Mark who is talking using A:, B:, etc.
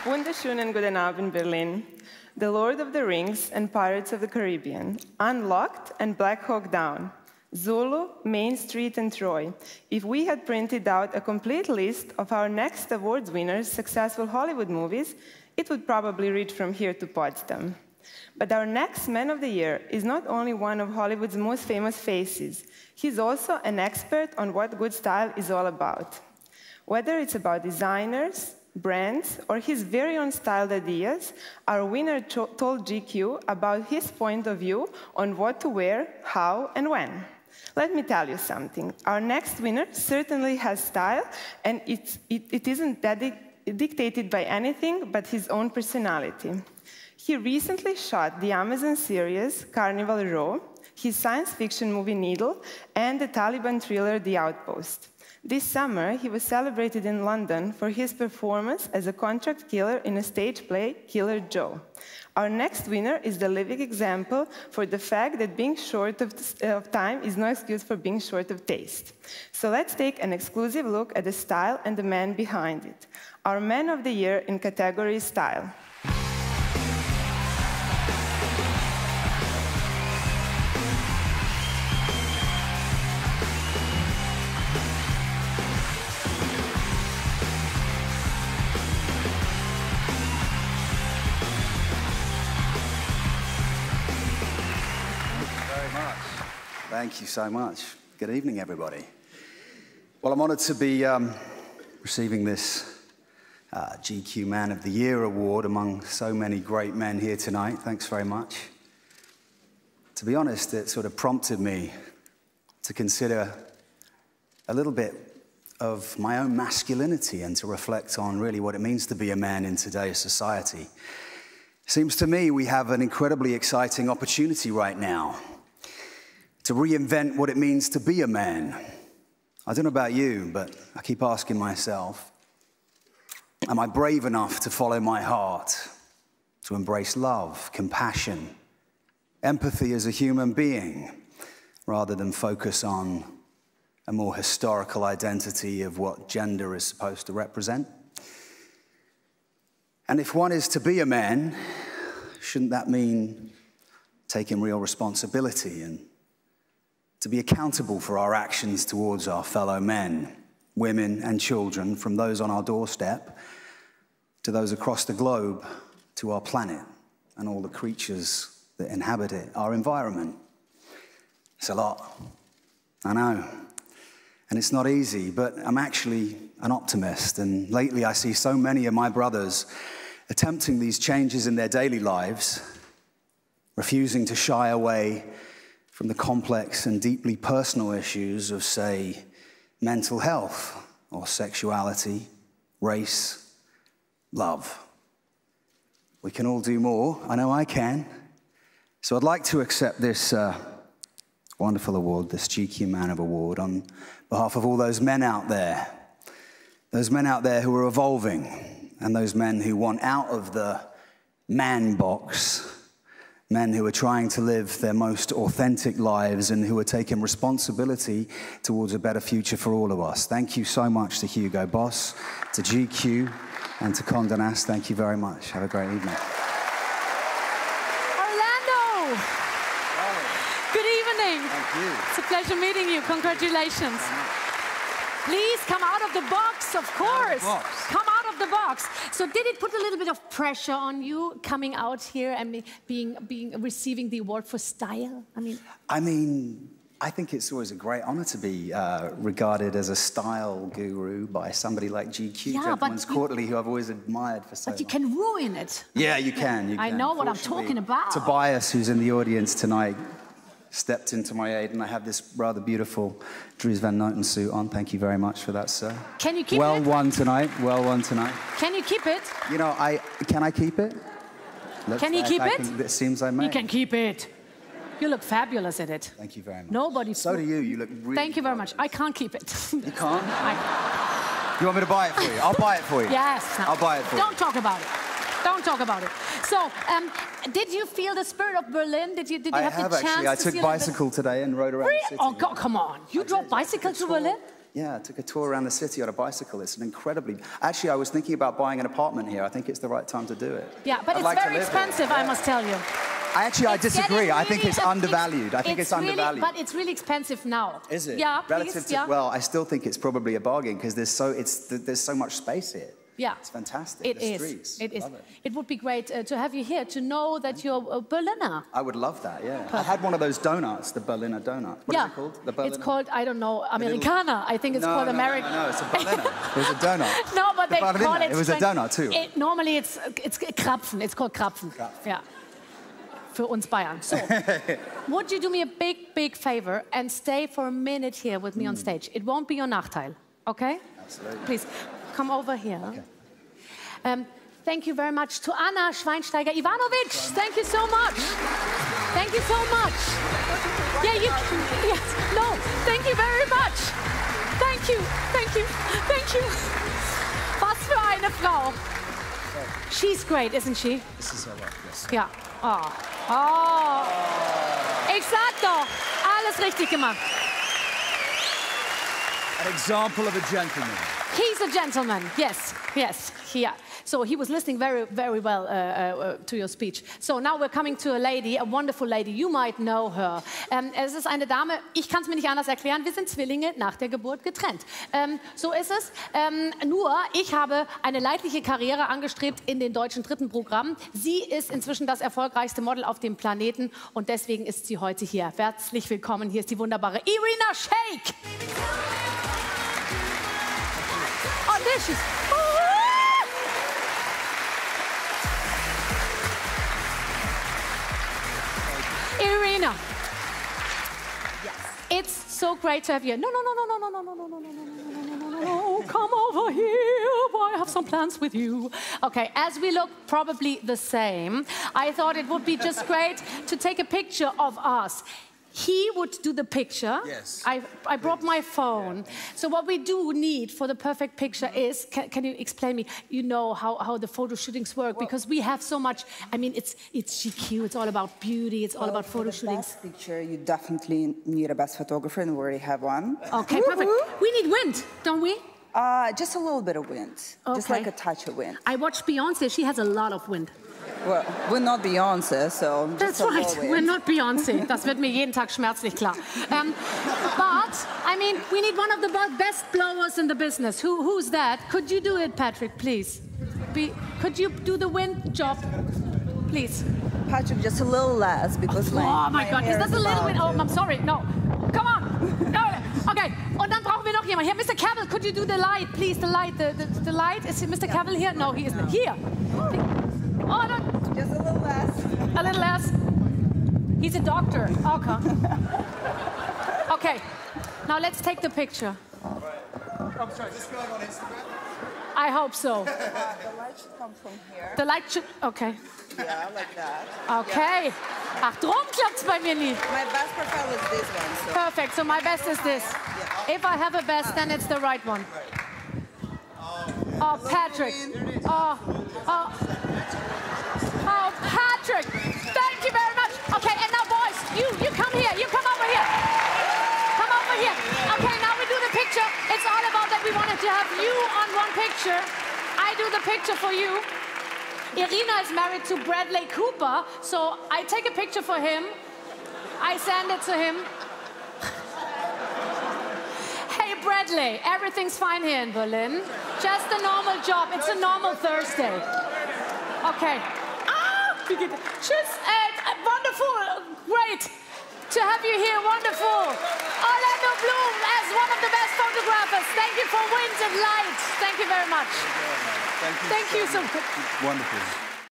A: Wunderschönen guten Abend, Berlin. The Lord of the Rings and Pirates of the Caribbean, Unlocked and Black Hawk Down, Zulu, Main Street and Troy. If we had printed out a complete list of our next awards winners' successful Hollywood movies, it would probably reach from here to Potsdam. But our next Man of the Year is not only one of Hollywood's most famous faces, he's also an expert on what good style is all about. Whether it's about designers, brands, or his very own styled ideas, our winner told GQ about his point of view on what to wear, how, and when. Let me tell you something. Our next winner certainly has style, and it isn't dictated by anything but his own personality. He recently shot the Amazon series Carnival Row, his science fiction movie Needle, and the Taliban thriller The Outpost. This summer, he was celebrated in London for his performance as a contract killer in a stage play, Killer Joe. Our next winner is the living example for the fact that being short of time is no excuse for being short of taste. So let's take an exclusive look at the style and the man behind it. Our Man of the Year in category Style.
B: Thank you so much. Good evening, everybody. Well, I'm honored to be receiving this GQ Man of the Year award among so many great men here tonight. Thanks very much. To be honest, it sort of prompted me to consider a little bit of my own masculinity and to reflect on really what it means to be a man in today's society. It seems to me we have an incredibly exciting opportunity right now to reinvent what it means to be a man. I don't know about you, but I keep asking myself, am I brave enough to follow my heart, to embrace love, compassion, empathy as a human being, rather than focus on a more historical identity of what gender is supposed to represent? And if one is to be a man, shouldn't that mean taking real responsibility and to be accountable for our actions towards our fellow men, women, and children, from those on our doorstep to those across the globe, to our planet and all the creatures that inhabit it, our environment? It's a lot, I know. And it's not easy, but I'm actually an optimist. And lately I see so many of my brothers attempting these changes in their daily lives, refusing to shy away from the complex and deeply personal issues of, say, mental health or sexuality, race, love. We can all do more. I know I can. So I'd like to accept this wonderful award, this GQ Man of Award, on behalf of all those men out there who are evolving, and those men who want out of the man box, men who are trying to live their most authentic lives and who are taking responsibility towards a better future for all of us. Thank you so much to Hugo Boss, to GQ, and to Condé Nast. Thank you very much. Have a great evening.
C: Orlando! Good evening.
B: Thank you.
C: It's a pleasure meeting you. Congratulations. Please come out of the box, of course. Come out of the box. So did it put a little bit of pressure on you coming out here and receiving the award for style? I mean,
B: I think it's always a great honor to be regarded as a style guru by somebody like GQ, Gentlemen's Quarterly, who I've always admired for so long.
C: But you can ruin it.
B: Yeah, you can.
C: I know what I'm talking about.
B: Tobias, who's in the audience tonight, stepped into my aid, and I have this rather beautiful Dries Van Noten suit on. Thank you very much for that, sir.
C: Can you keep it?
B: Well won tonight. Well won tonight.
C: Can you keep it?
B: You know, can I keep it?
C: Can you keep it?
B: It seems I may.
C: You can keep it. You look fabulous at it.
B: Thank you very much.
C: Nobody.
B: So do you. You look really.
C: Thank you very much. I can't keep it.
B: You can't? You want me to buy it for you? I'll buy it for you.
C: Yes.
B: I'll buy it for you.
C: Don't talk about it. Don't talk about it. So, did you feel the spirit of Berlin? Did you have the chance
B: actually. I took bicycle today and rode around the city.
C: Oh, God, come on. You drove bicycle to Berlin?
B: Yeah, I took a tour around the city on a bicycle. It's an incredibly... Actually, I was thinking about buying an apartment here. I think it's the right time to do it.
C: Yeah, but it's very expensive, I must tell you.
B: I disagree. I think it's undervalued. I think it's undervalued.
C: But it's really expensive now.
B: Is it?
C: Yeah,
B: Relative to, well, I still think it's probably a bargain because there's so much space here.
C: Yeah.
B: It's fantastic.
C: It is.
B: Streets.
C: It is.
B: Love it.
C: It would be great to have you here, to know that you're a Berliner.
B: I would love that, yeah. Perfect. I had one of those donuts, the Berliner donut. What is it called? The Berliner?
C: It's called, I don't know, Americana. I think it's called American.
B: No, it's a Berliner. It was a donut.
C: No, but they call it...
B: It was a donut too.
C: Normally it's Krapfen. It's called Krapfen. Yeah. Für uns Bayern. So, would you do me a big, big favor and stay for a minute here with me on stage? It won't be your Nachteil, okay?
B: Absolutely.
C: Please, come over here.
B: Okay.
C: Thank you very much to Anna Schweinsteiger-Ivanovic. Thank you so much. Thank you so much. Yeah, yes, no, thank you very much. Thank you, thank you, thank you. Was für eine Frau. She's great, isn't she?
B: This is her work, yes.
C: Ja. Oh. Oh. Ich sag doch, alles richtig gemacht.
B: An example of a gentleman.
C: He's a gentleman, yes, yes, yeah. So he was listening very, very well to your speech. So now we're coming to a lady, a wonderful lady. You might know her. Es ist eine Dame, ich kann es mir nicht anders erklären, wir sind Zwillinge nach der Geburt getrennt. So ist es. Nur, ich habe eine leidliche Karriere angestrebt in den deutschen dritten Programmen. Sie ist inzwischen das erfolgreichste Model auf dem Planeten und deswegen ist sie heute hier. Herzlich willkommen, hier ist die wunderbare Irina Shayk. Oh, there she is. Irina. Yes. It's so great to have you. No. Come over here. I have some plans with you. Okay, as we look probably the same, I thought it would be just great to take a picture of us. He would do the picture.
B: Yes.
C: I brought my phone. Yeah. So what we do need for the perfect picture is, can you explain me, you know, how the photo shootings work? Well, because we have so much, I mean, it's GQ, it's all about beauty, it's all about photo shootings.
D: For the best picture, you definitely need a best photographer, and we already have one.
C: Okay, perfect. We need wind, don't we?
D: Just a little bit of wind.
C: Okay.
D: Just like a touch of wind.
C: I watched Beyonce, she has a lot of wind.
D: Well, we're not Beyonce, so just
C: That's right, we're not Beyonce. Das wird mir jeden Tag schmerzlich klar. But, I mean, we need one of the best blowers in the business. Who's that? Could you do it, Patrick, please? Could you do the wind job, please?
D: Patrick, just a little less, because
C: oh my God, is that a little bit? Oh, I'm sorry, no. Come on. No. Okay, und dann brauchen wir noch jemanden. Here, Mr. Cavill, could you do the light, please? The light, the light. Is Mr. Cavill here? No, he isn't. Here. Oh, no.
D: Just a little less.
C: A little less. He's a doctor. Okay. Okay. Now let's take the picture.
B: I'm sorry, is this going on Instagram?
C: I hope so.
D: The light should come from here.
C: The light should... Okay.
D: Yeah, like that.
C: Okay.
D: Yeah.
C: Ach, drum klappt's bei mir nie.
D: My best profile is this one. So.
C: Perfect. So my best is this.
D: Yeah.
C: If I have a best, then it's the right one. Oh, Patrick. Oh, Patrick. Thank you very much. Okay, and now, boys, you come here. You come over here. Come over here. Okay, now we do the picture. It's all about that we wanted to have you on one picture. I do the picture for you. Irina is married to Bradley Cooper, so I take a picture for him. I send it to him. Hey, Bradley, everything's fine here in Berlin. Just a normal job. It's a normal Thursday. Okay. Tschüss. Wonderful. Great to have you here. Wonderful. Orlando Bloom as one of the best photographers. Thank you for wind and light. Thank you very much.
B: Thank you so
C: much.
B: Wonderful.